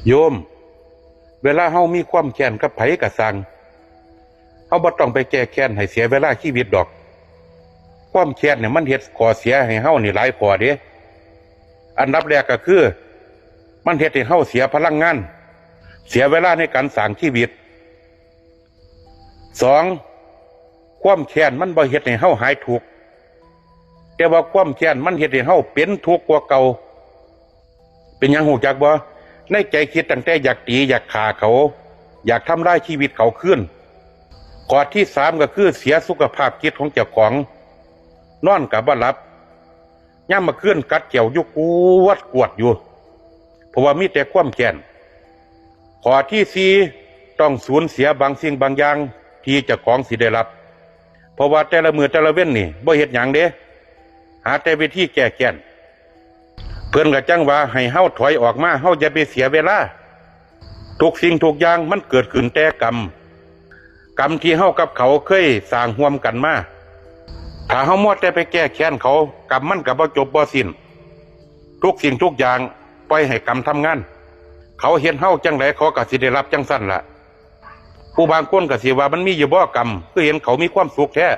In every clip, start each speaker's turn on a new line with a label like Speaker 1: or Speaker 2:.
Speaker 1: โยมเวลาเฮามีความแค้นกับไผกะสั่งเฮาบ่ต้องไปแก้แค้นให้เสียเวลาชีวิตดอกความแค้นเนี่ยมันเฮ็ดข้อเสียให้เฮานี่หลายข้อเด้อันดับแรกก็คือมันเฮ็ดให้เฮาเสียพลังงานเสียเวลาในการสร้างชีวิตสองความแค้นมันบ่เฮ็ดให้เฮาหายทุกข์แต่ว่าความแค้นมันเฮ็ดให้เฮาเป็นทุกข์กว่าเก่าเป็นหยังฮู้จักบ่ในใจคิดตั้งแต่อยากตีอยากฆ่าเขาอยากทำลายชีวิตเขาขึ้นข้อที่สามก็คือเสียสุขภาพจิตของเจ้าของนอนกับบ่หลับย่ำมาขึ้นกัดเกี่ยวยุกวดกวดอยู่เพราะว่ามีแต่ความแค้นข้อที่สี่ต้องสูญเสียบางสิ่งบางอย่างที่เจ้าของสิได้รับเพราะว่าแต่ละมือแต่ละเว้นนี่บ่เฮ็ดหยังเด้หาแต่วิธีแก้แค้นเพิ่นก็จังว่าให้เฮาถอยออกมาเฮาอย่าไปเสียเวลาทุกสิ่งทุกอย่างมันเกิดขึ้นแต่กรรมที่เฮากับเขาเคยสร้างร่วมกันมาถ้าเฮามัวแต่ไปแก้แค้นเขากรรมมันก็บ่จบบ่สิ้นทุกสิ่งทุกอย่างปล่อยให้กรรมทำงานเขาเห็นเฮาจังไดเขาก็สิได้รับจังซั่นล่ะผู้บางคนก็สิว่ามันมีอยู่บ่กรรมคือเห็นเขามีความสุขแท้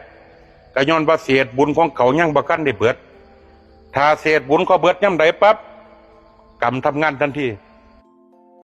Speaker 1: ก็ย้อนว่าเศษบุญของเขายังบ่ทันได้เบิดถ้าเศษบุญเขาเบิดยามใดปั๊บกรรมทำงานทันที